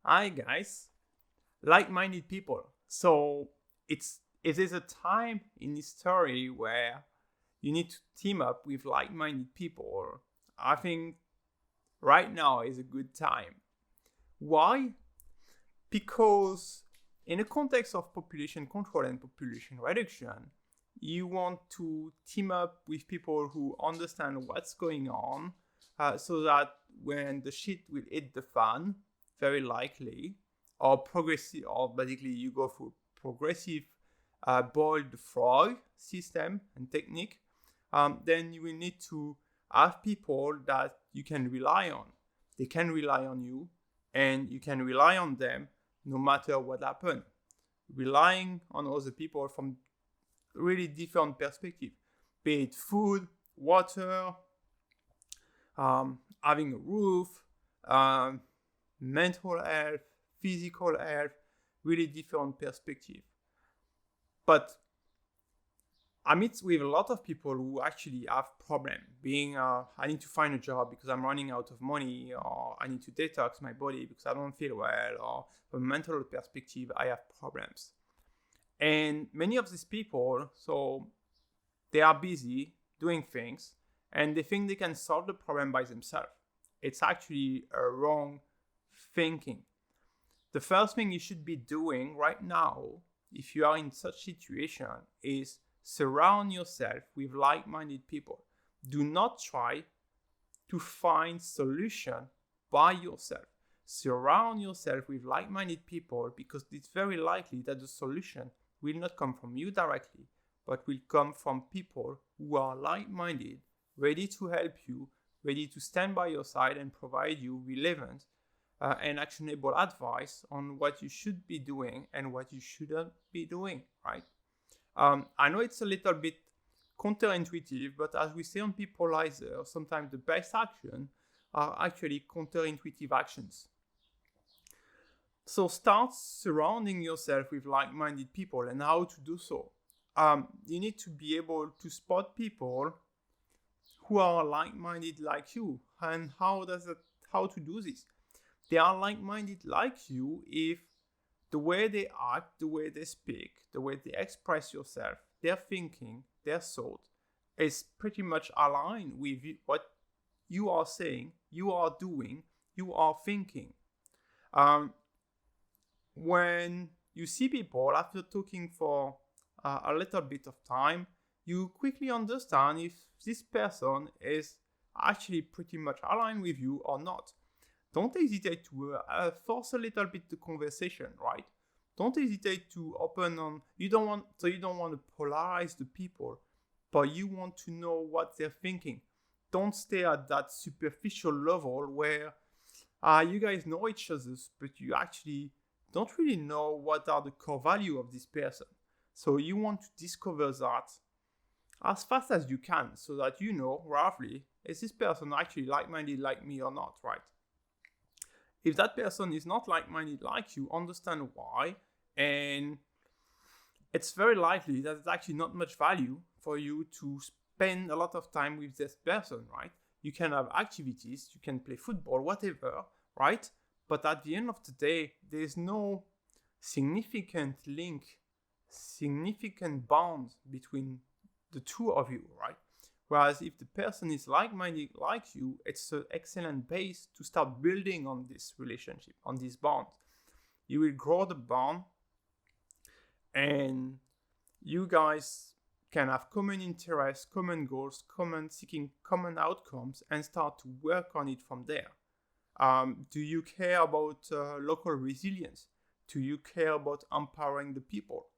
Hi guys, like-minded people. So it is a time in history where you need to team up with like-minded people. I think right now is a good time. Why? Because in the context of population control and population reduction, you want to team up with people who understand what's going on, so that when the shit will hit the fan, very likely, or progressive, or basically you go through progressive boiled frog system and technique, then you will need to have people that you can rely on. They can rely on you, and you can rely on them no matter what happens. Relying on other people from really different perspectives, be it food, water, having a roof, mental health, physical health, really different perspective. But I meet with a lot of people who actually have problem being, I need to find a job because I'm running out of money, or I need to detox my body because I don't feel well, or from a mental perspective, I have problems. And many of these people, so they are busy doing things and they think they can solve the problem by themselves. It's actually a wrong thinking. The first thing you should be doing right now, if you are in such situation, is surround yourself with like-minded people. Do not try to find solution by yourself. Surround yourself with like-minded people, because it's very likely that the solution will not come from you directly, but will come from people who are like-minded, ready to help you, ready to stand by your side and provide you relevant and actionable advice on what you should be doing and what you shouldn't be doing, right? I know it's a little bit counterintuitive, but as we say on Peopleizer, sometimes the best actions are actually counterintuitive actions. So start surrounding yourself with like-minded people, and how to do so. You need to be able to spot people who are like-minded like you. And how to do this? They are like-minded like you if the way they act, the way they speak, the way they express yourself, their thinking, their thought is pretty much aligned with what you are saying, you are doing, you are thinking. When you see people after talking for a little bit of time, you quickly understand if this person is actually pretty much aligned with you or not. Don't hesitate to force a little bit the conversation, right? Don't hesitate to open on. You don't want to polarize the people, but you want to know what they're thinking. Don't stay at that superficial level where you guys know each other, but you actually don't really know what are the core value of this person. So you want to discover that as fast as you can, so that you know roughly, is this person actually like-minded like me or not, right? If that person is not like-minded like you, understand why, and it's very likely that it's actually not much value for you to spend a lot of time with this person, right? You can have activities, you can play football, whatever, right? But at the end of the day, there's no significant link, significant bond between the two of you, right? Whereas if the person is like-minded like you, it's an excellent base to start building on this relationship, on this bond. You will grow the bond, and you guys can have common interests, common goals, seeking common outcomes, and start to work on it from there. Do you care about local resilience? Do you care about empowering the people?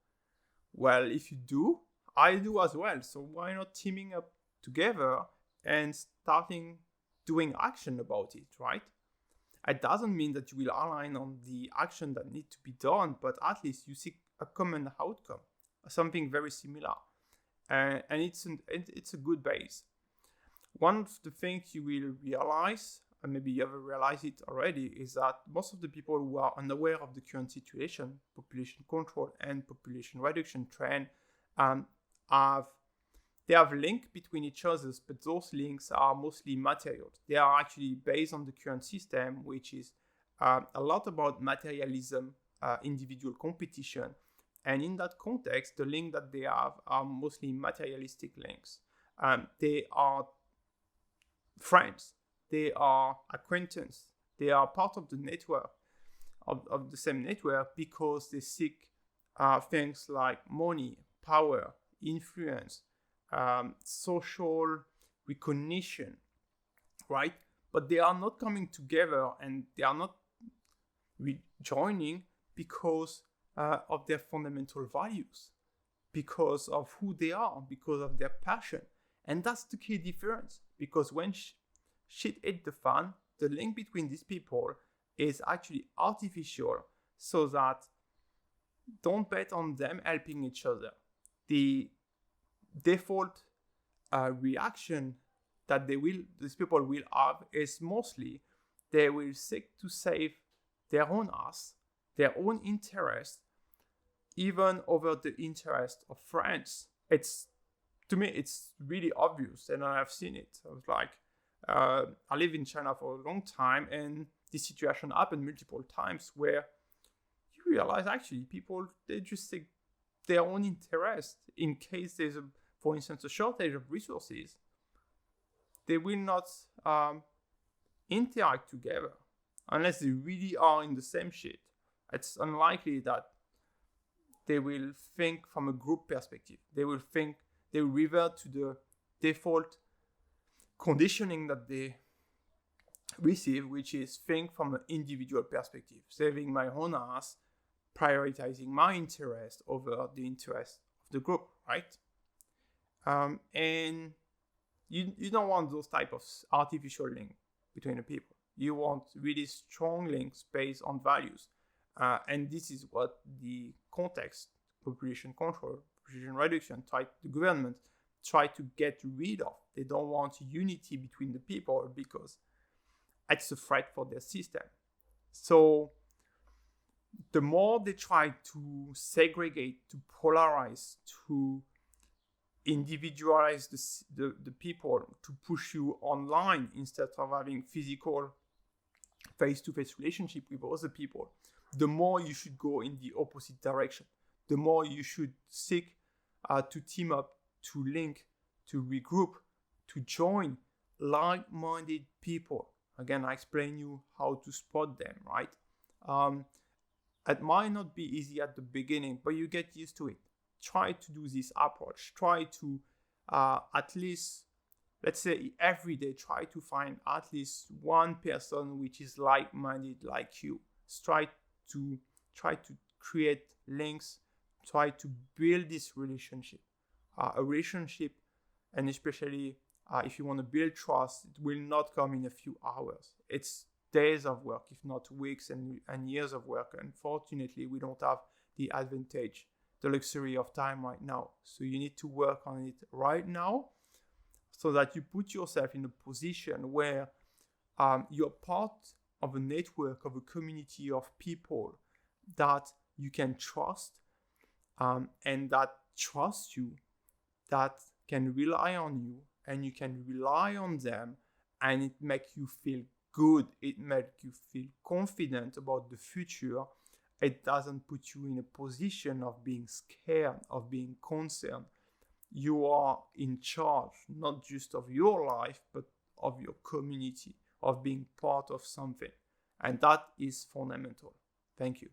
Well, if you do, I do as well. So why not teaming up together and starting doing action about it, right? It doesn't mean that you will align on the action that need to be done, but at least you seek a common outcome, something very similar, and it's a good base. One of the things you will realize, and maybe you have realized it already, is that most of the people who are unaware of the current situation, population control and population reduction trend, they have links between each other, but those links are mostly material. They are actually based on the current system, which is a lot about materialism, individual competition. And in that context, the links that they have are mostly materialistic links. They are friends, they are acquaintances, they are part of the network, of the same network, because they seek things like money, power, influence, social recognition, right? But they are not coming together, and they are not joining because of their fundamental values, because of who they are, because of their passion. And that's the key difference, because when shit hit the fan, the link between these people is actually artificial, so that don't bet on them helping each other. The default reaction that these people will have is mostly they will seek to save their own ass, their own interest, even over the interest of friends. To me, it's really obvious, and I have seen it. I was like, I live in China for a long time, and this situation happened multiple times where you realize actually people, they just take their own interest. In case there's for instance, a shortage of resources, they will not interact together unless they really are in the same shit. It's unlikely that they will think from a group perspective. They will revert to the default conditioning that they receive, which is think from an individual perspective, saving my own ass, prioritizing my interest over the interest of the group, right? And you don't want those type of artificial links between the people. You want really strong links based on values. And this is what the context, population control, population reduction, the government try to get rid of. They don't want unity between the people because it's a threat for their system. So the more they try to segregate, to polarize, to individualize the people, to push you online instead of having physical face-to-face relationship with other people, the more you should go in the opposite direction. The more you should seek to team up, to link, to regroup, to join like-minded people. Again, I explain you how to spot them, right? It might not be easy at the beginning, but you get used to it. Try to do this approach. Try to at least, let's say every day, try to find at least one person which is like-minded like you. Try to create links. Try to build this relationship. A relationship, and especially if you want to build trust, it will not come in a few hours. It's days of work, if not weeks and years of work. Unfortunately, we don't have the advantage, the luxury of time right now. So you need to work on it right now so that you put yourself in a position where you're part of a network, of a community of people that you can trust and that trust you, that can rely on you, and you can rely on them, and it makes you feel good. It makes you feel confident about the future. It doesn't put you in a position of being scared, of being concerned. You are in charge, not just of your life, but of your community, of being part of something. And that is fundamental. Thank you.